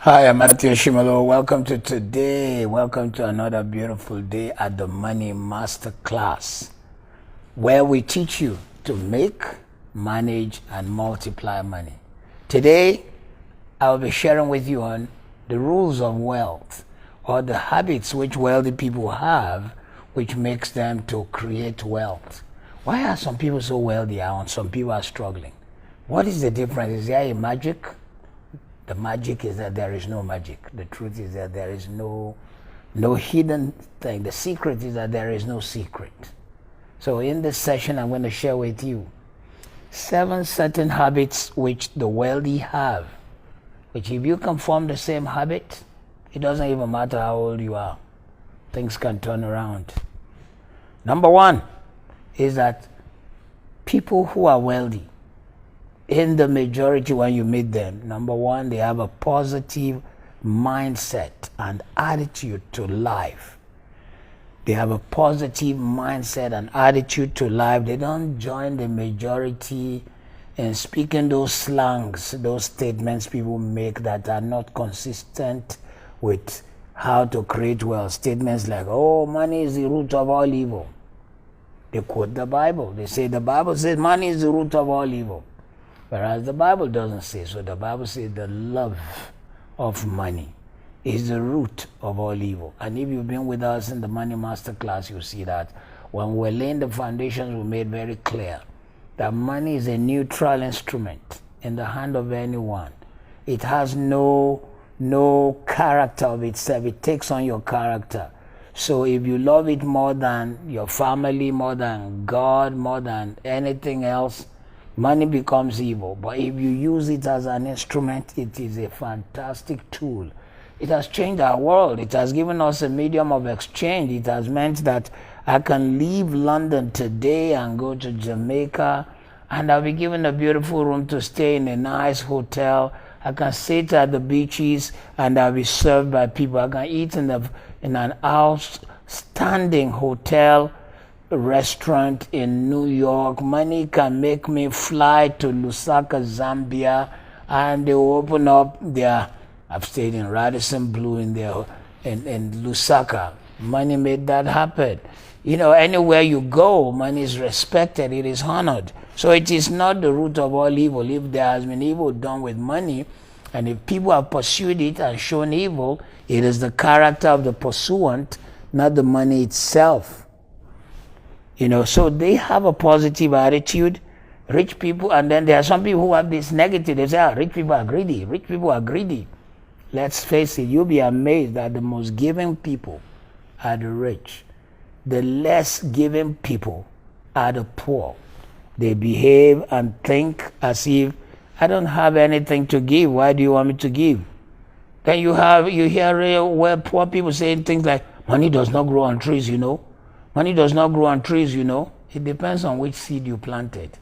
Hi, I'm Matthew Shimalo. Welcome to today. Welcome to another beautiful day at the Money Master Class, where we teach you to make, manage, and multiply money. Today, I'll be sharing with you on the rules of wealth, or the habits which wealthy people have, which makes them to create wealth. Why are some people so wealthy and some people are struggling? What is the difference? Is there a magic? The magic is that there is no magic. The truth is that there is no hidden thing. The secret is that there is no secret. So in this session, I'm going to share with you 7 certain habits which the wealthy have, which if you can form the same habit, it doesn't even matter how old you are. Things can turn around. Number 1 is that people who are wealthy, in the majority when you meet them, number 1, they have a positive mindset and attitude to life. They have a positive mindset and attitude to life. They don't join the majority in speaking those slangs, those statements people make that are not consistent with how to create wealth. Statements like, oh, money is the root of all evil. They quote the Bible. They say the Bible says money is the root of all evil. Whereas the Bible doesn't say so. The Bible says the love of money is the root of all evil. And if you've been with us in the Money Master class, you'll see that when we're laying the foundations, we made very clear that money is a neutral instrument in the hand of anyone. It has no character of itself. It takes on your character. So if you love it more than your family, more than God, more than anything else, money becomes evil. But if you use it as an instrument, it is a fantastic tool. It has changed our world. It has given us a medium of exchange. It has meant that I can leave London today and go to Jamaica, and I'll be given a beautiful room to stay in a nice hotel. I can sit at the beaches and I'll be served by people. I can eat in an outstanding hotel restaurant in New York. Money can make me fly to Lusaka, Zambia, and they will open up their, I've stayed in Radisson Blu in Lusaka. Money made that happen. You know, anywhere you go, money is respected, it is honored. So it is not the root of all evil. If there has been evil done with money, and if people have pursued it and shown evil, it is the character of the pursuant, not the money itself. You know, so they have a positive attitude, rich people, and then there are some people who have this negative. They say, rich people are greedy. Rich people are greedy. Let's face it, you'll be amazed that the most giving people are the rich. The less giving people are the poor. They behave and think as if, I don't have anything to give. Why do you want me to give? Then you hear poor people saying things like, money does not grow on trees, you know. Money does not grow on trees, you know. It depends on which seed you planted.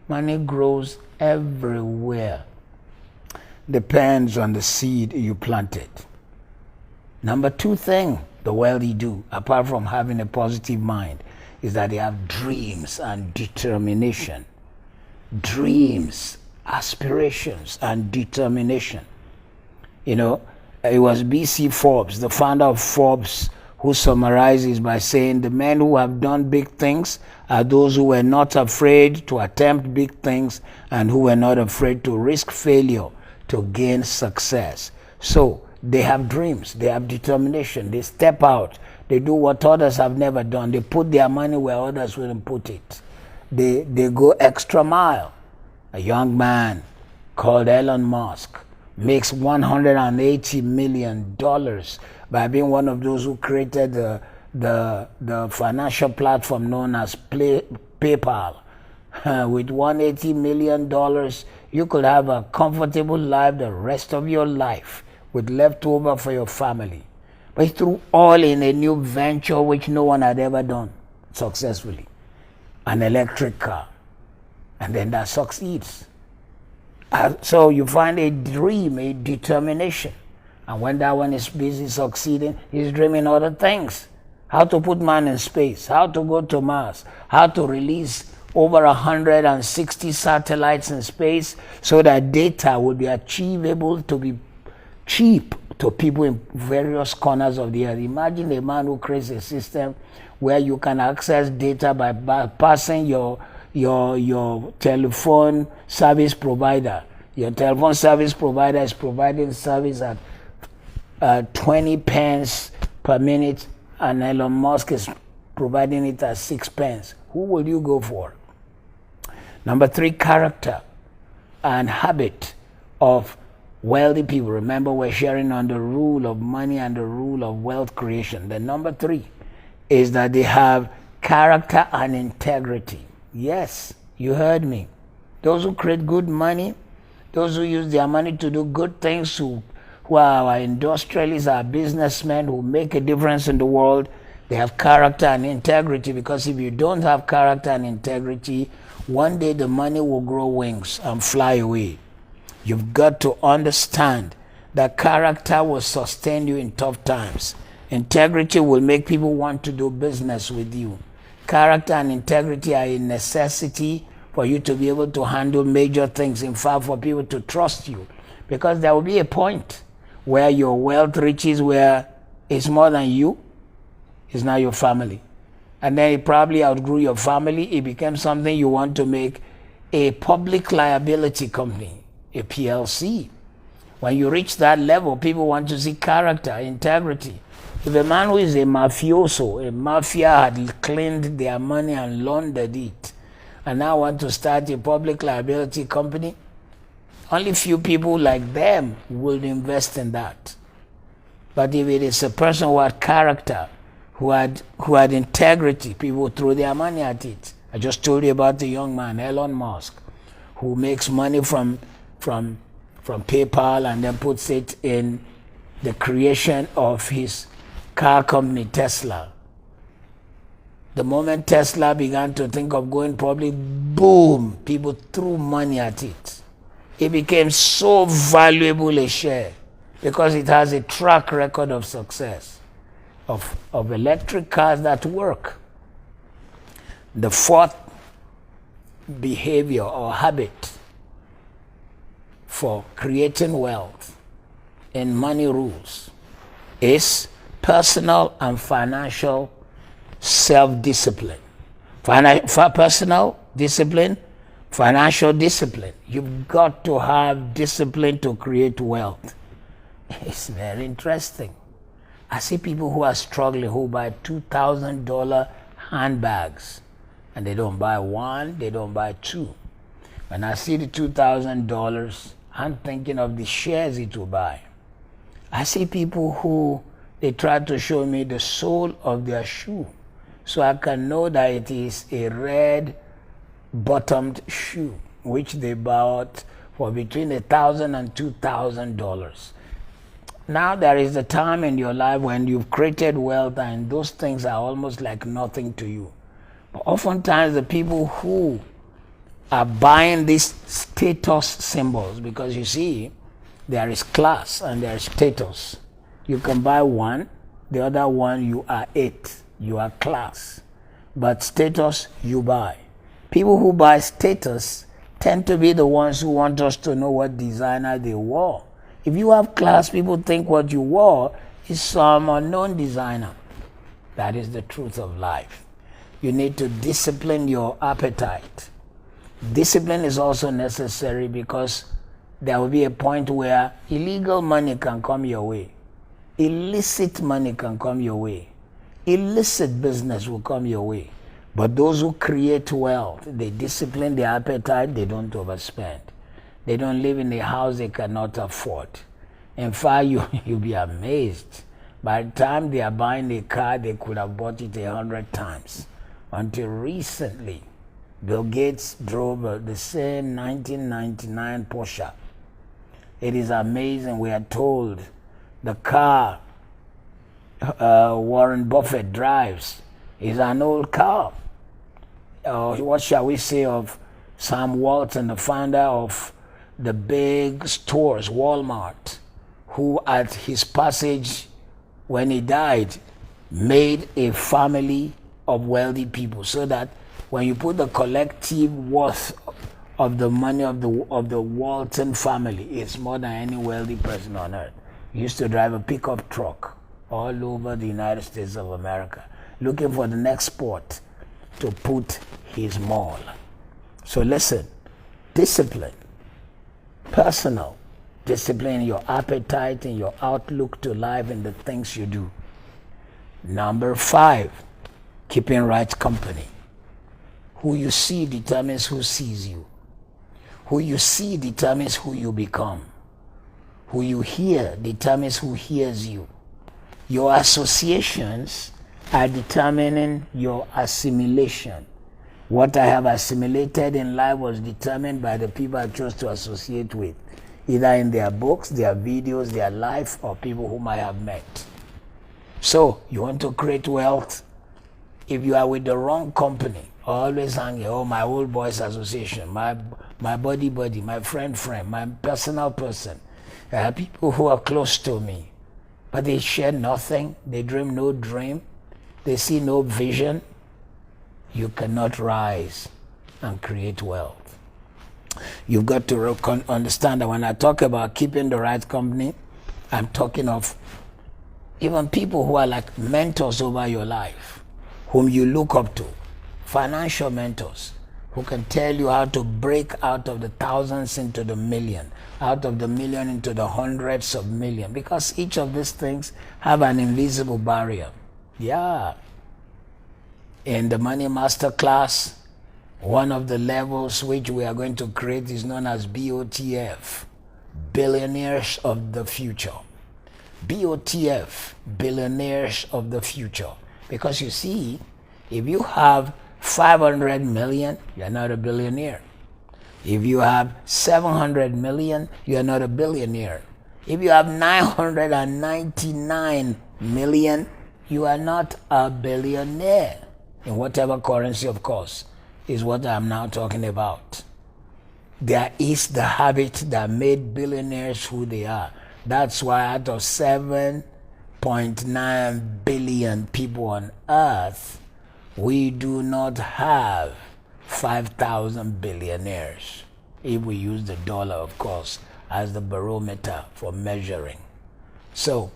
Money grows everywhere. Depends on the seed you planted. Number 2 thing the wealthy do, apart from having a positive mind, is that they have dreams and determination. Dreams, aspirations, and determination. You know, it was B.C. Forbes, the founder of Forbes, who summarizes by saying the men who have done big things are those who were not afraid to attempt big things and who were not afraid to risk failure to gain success. So they have dreams, they have determination, they step out, they do what others have never done, they put their money where others wouldn't put it. They go extra mile. A young man called Elon Musk makes $180 million by being one of those who created the financial platform known as PayPal. With $180 million, you could have a comfortable life the rest of your life with leftover for your family. But he threw all in a new venture which no one had ever done successfully. An electric car. And then that succeeds. So you find a dream, a determination. And when that one is busy succeeding, he's dreaming other things. How to put man in space, how to go to Mars, how to release over 160 satellites in space so that data will be achievable to be cheap to people in various corners of the earth. Imagine a man who creates a system where you can access data by bypassing your telephone service provider. Your telephone service provider is providing service at 20 pence per minute, and Elon Musk is providing it at 6 pence. Who will you go for? Number 3, character and habit of wealthy people. Remember, we're sharing on the rule of money and the rule of wealth creation. The number 3 is that they have character and integrity. Yes, you heard me. Those who create good money, those who use their money to do good things, who are our industrialists, our businessmen who make a difference in the world, they have character and integrity, because if you don't have character and integrity, one day the money will grow wings and fly away. You've got to understand that character will sustain you in tough times. Integrity will make people want to do business with you. Character and integrity are a necessity for you to be able to handle major things. In fact, for people to trust you. Because there will be a point where your wealth reaches where it's more than you, it's now your family. And then it probably outgrew your family. It became something you want to make a public liability company, a PLC. When you reach that level, people want to see character, integrity. If a man who is a mafioso, a mafia had cleaned their money and laundered it, and now want to start a public liability company, only few people like them will invest in that. But if it is a person who had character, who had integrity, people throw their money at it. I just told you about the young man, Elon Musk, who makes money from PayPal and then puts it in the creation of his car company, Tesla. The moment Tesla began to think of going public, boom, people threw money at it. It became so valuable a share because it has a track record of success, of electric cars that work. The 4th behavior or habit for creating wealth in money rules is personal and financial self-discipline. Personal discipline, financial discipline. You've got to have discipline to create wealth. It's very interesting. I see people who are struggling, who buy $2,000 handbags, and they don't buy one, they don't buy two. When I see the $2,000, I'm thinking of the shares it will buy. I see people who, they try to show me the sole of their shoe so I can know that it is a red bottomed shoe, which they bought for between $1,000 and $2,000. Now there is a time in your life when you've created wealth and those things are almost like nothing to you. But oftentimes the people who are buying these status symbols, because you see, there is class and there is status. You can buy one, the other one you are it, you are class. But status you buy. People who buy status tend to be the ones who want us to know what designer they wore. If you have class, people think what you wore is some unknown designer. That is the truth of life. You need to discipline your appetite. Discipline is also necessary because there will be a point where illegal money can come your way. Illicit money can come your way. Illicit business will come your way. But those who create wealth, they discipline their appetite, they don't overspend. They don't live in a house they cannot afford. In fact, you'll be amazed. By the time they are buying a car, they could have bought it 100 times. Until recently, Bill Gates drove the same 1999 Porsche. It is amazing. We are told the car Warren Buffett drives is an old car. What shall we say of Sam Walton, the founder of the big stores, Walmart, who at his passage when he died made a family of wealthy people, so that when you put the collective worth of the money of the Walton family, it's more than any wealthy person on earth. used to drive a pickup truck all over the United States of America, looking for the next spot to put his mall. So listen, discipline, personal discipline, your appetite and your outlook to life and the things you do. Number 5, keeping right company. Who you see determines who sees you. Who you see determines who you become. Who you hear determines who hears you. Your associations are determining your assimilation. What I have assimilated in life was determined by the people I chose to associate with, either in their books, their videos, their life, or people whom I have met. So, you want to create wealth? If you are with the wrong company, always hanging, oh, my old boys association, my buddy, my friend, my personal person. People who are close to me, but they share nothing, they dream no dream, they see no vision. You cannot rise and create wealth. You've got to understand that when I talk about keeping the right company, I'm talking of even people who are like mentors over your life, whom you look up to, financial mentors, who can tell you how to break out of the thousands into the million, out of the million into the hundreds of million, because each of these things have an invisible barrier. Yeah. In the Money Master class, one of the levels which we are going to create is known as BOTF, Billionaires of the Future. BOTF, Billionaires of the Future. Because you see, if you have 500 million, you're not a billionaire. If you have 700 million, you're not a billionaire. If you have 999 million, you are not a billionaire. In whatever currency, of course, is what I'm now talking about. There is the habit that made billionaires who they are. That's why out of 7.9 billion people on earth, we do not have 5,000 billionaires, if we use the dollar, of course, as the barometer for measuring. So,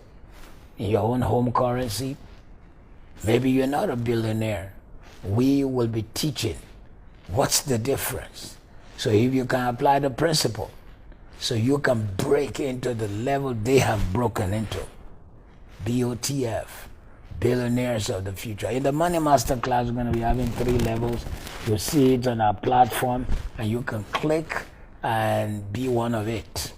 in your own home currency, maybe you're not a billionaire. We will be teaching what's the difference. So if you can apply the principle, so you can break into the level they have broken into. BOTF, Billionaires of the Future. In the Money Master class, we're going to be having 3 levels. You'll see it on our platform, and you can click and be one of it.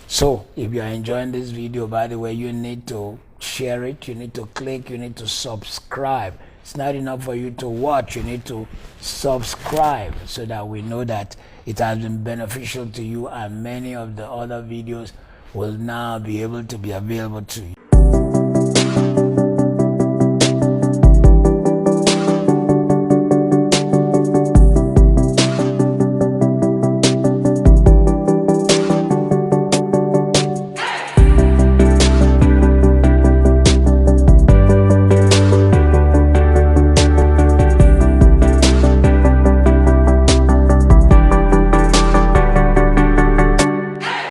So if you are enjoying this video, by the way, you need to share it, you need to click, you need to subscribe. It's not enough for you to watch, you need to subscribe so that we know that it has been beneficial to you, and many of the other videos will now be able to be available to you.